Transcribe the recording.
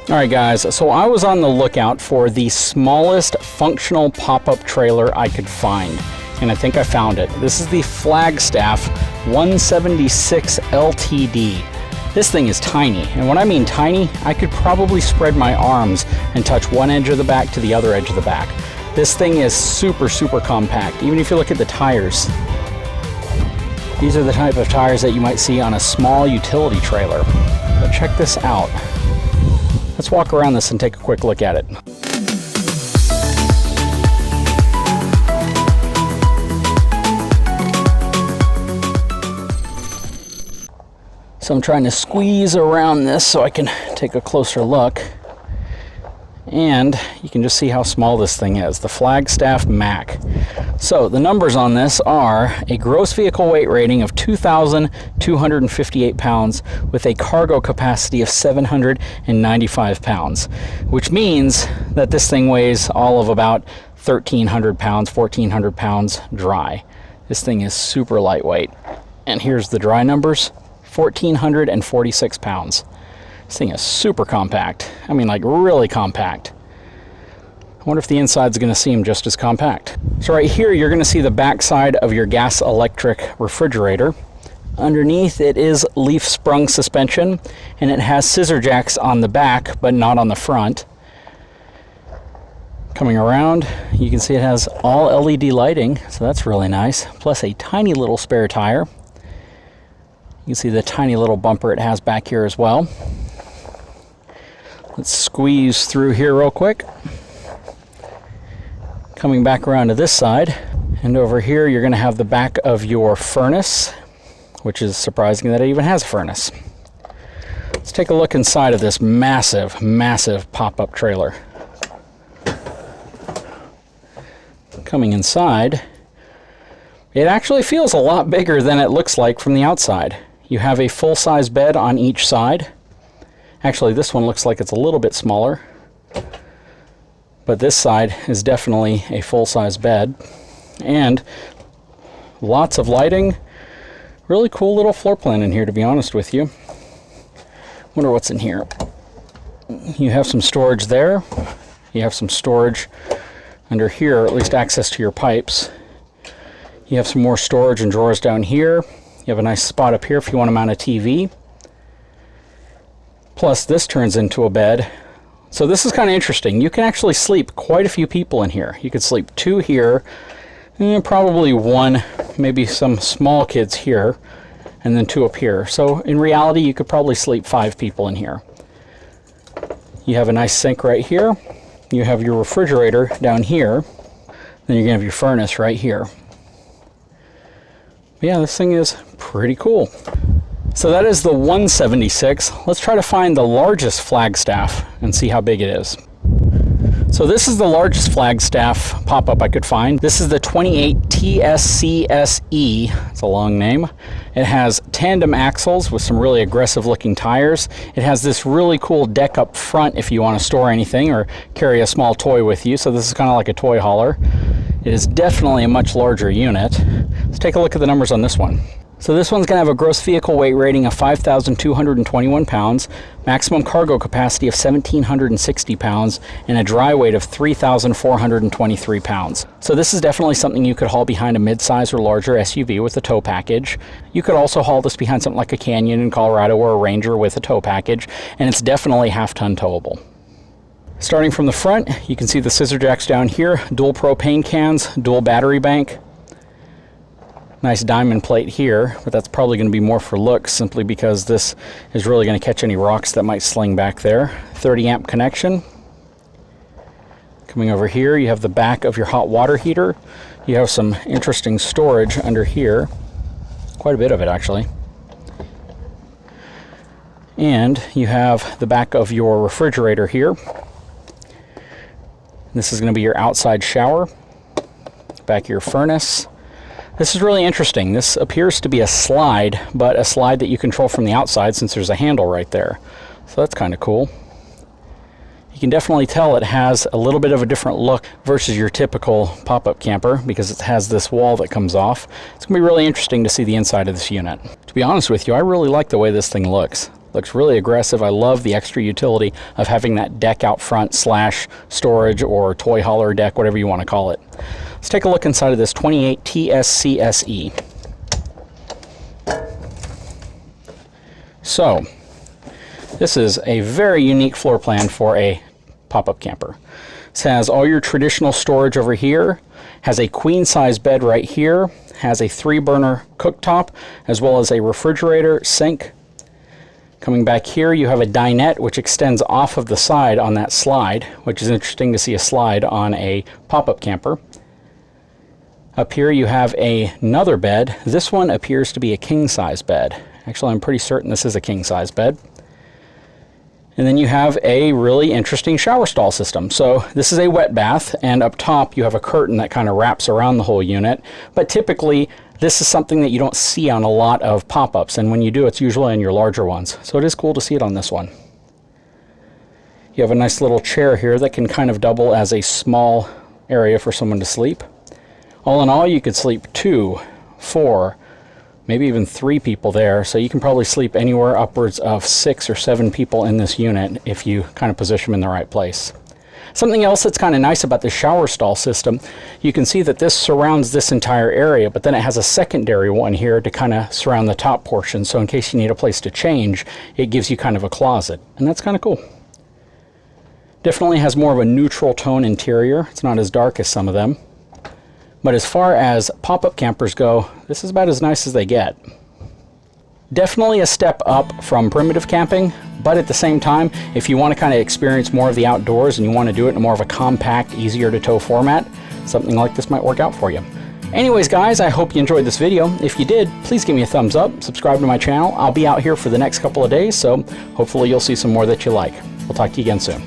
Alright guys, so I was on the lookout for the smallest functional pop-up trailer I could find, and I think I found it. This is the Flagstaff 176 LTD. This thing is tiny, and when I mean tiny, I could probably spread my arms and touch one edge of the back to the other edge of the back. This thing is super compact. Even if you look at the tires, these are the type of tires that you might see on a small utility trailer. But check this out. Let's walk around this and take a quick look at it. So I'm trying to squeeze around this so I can take a closer look. And you can just see how small this thing is, the Flagstaff Mac. So the numbers on this are a gross vehicle weight rating of 2,258 pounds with a cargo capacity of 795 pounds, which means that this thing weighs all of about 1,300 pounds, 1,400 pounds dry. This thing is super lightweight. And here's the dry numbers. 1,446 pounds. This thing is super compact. I mean, like really compact. I wonder if the inside's going to seem just as compact. So right here, you're going to see the back side of your gas electric refrigerator. Underneath it is leaf sprung suspension, and it has scissor jacks on the back, but not on the front. Coming around, you can see it has all LED lighting, so that's really nice. Plus a tiny little spare tire. You can see the tiny little bumper it has back here as well. Let's squeeze through here real quick. Coming back around to this side, and over here you're going to have the back of your furnace, which is surprising that it even has a furnace. Let's take a look inside of this massive pop-up trailer. Coming inside, it actually feels a lot bigger than it looks like from the outside. You have a full-size bed on each side. Actually, this one looks like it's a little bit smaller, but this side is definitely a full-size bed. And lots of lighting. Really cool little floor plan in here, to be honest with you. Wonder what's in here. You have some storage there. You have some storage under here, or at least access to your pipes. You have some more storage and drawers down here. You have a nice spot up here if you want to mount a TV. Plus this turns into a bed. So this is kind of interesting. You can actually sleep quite a few people in here. You could sleep 2 here, and probably 1, maybe some small kids here, and then 2 up here. So in reality, you could probably sleep 5 people in here. You have a nice sink right here. You have your refrigerator down here. Then you're going to have your furnace right here. But yeah, this thing is pretty cool. So that is the 176. Let's try to find the largest Flagstaff and see how big it is. So this is the largest Flagstaff pop-up I could find. This is the 28 TSCSE. It's a long name. It has tandem axles with some really aggressive looking tires. It has this really cool deck up front if you want to store anything or carry a small toy with you. So this is kind of like a toy hauler. It is definitely a much larger unit. Let's take a look at the numbers on this one. So this one's going to have a gross vehicle weight rating of 5,221 pounds, maximum cargo capacity of 1,760 pounds, and a dry weight of 3,423 pounds. So this is definitely something you could haul behind a mid-size or larger SUV with a tow package. You could also haul this behind something like a Canyon in Colorado or a Ranger with a tow package, and it's definitely half-ton towable. Starting from the front, you can see the scissor jacks down here, dual propane cans, dual battery bank. Nice diamond plate here, but that's probably going to be more for looks simply because this is really going to catch any rocks that might sling back there. 30 amp connection. Coming over here, you have the back of your hot water heater. You have some interesting storage under here. Quite a bit of it, actually. And you have the back of your refrigerator here. This is going to be your outside shower. Back of your furnace. This is really interesting. This appears to be a slide, but a slide that you control from the outside since there's a handle right there. So that's kind of cool. You can definitely tell it has a little bit of a different look versus your typical pop-up camper because it has this wall that comes off. It's going to be really interesting to see the inside of this unit. To be honest with you, I really like the way this thing looks. Looks really aggressive. I love the extra utility of having that deck out front slash storage or toy hauler deck, whatever you want to call it. Let's take a look inside of this 28 TSCSE. So, this is a very unique floor plan for a pop-up camper. This has all your traditional storage over here, has a queen size bed right here, has a 3-burner cooktop, as well as a refrigerator, sink. Coming back here, you have a dinette which extends off of the side on that slide, which is interesting to see a slide on a pop-up camper. Up here you have another bed. This one appears to be a king size bed. Actually, I'm pretty certain this is a king size bed. And then you have a really interesting shower stall system. So this is a wet bath, and up top you have a curtain that kind of wraps around the whole unit. But typically, this is something that you don't see on a lot of pop-ups, and when you do, it's usually in your larger ones. So it is cool to see it on this one. You have a nice little chair here that can kind of double as a small area for someone to sleep. All in all, you could sleep 2, 4, maybe even 3 people there, so you can probably sleep anywhere upwards of 6 or 7 people in this unit if you kind of position them in the right place. Something else that's kind of nice about the shower stall system, you can see that this surrounds this entire area, but then it has a secondary one here to kind of surround the top portion, so in case you need a place to change, it gives you kind of a closet, and that's kind of cool. Definitely has more of a neutral tone interior. It's not as dark as some of them. But as far as pop-up campers go, this is about as nice as they get. Definitely a step up from primitive camping, but at the same time, if you want to kind of experience more of the outdoors and you want to do it in more of a compact, easier to tow format, something like this might work out for you. Anyways guys, I hope you enjoyed this video. If you did, please give me a thumbs up, subscribe to my channel. I'll be out here for the next couple of days, so hopefully you'll see some more that you like. We'll talk to you again soon.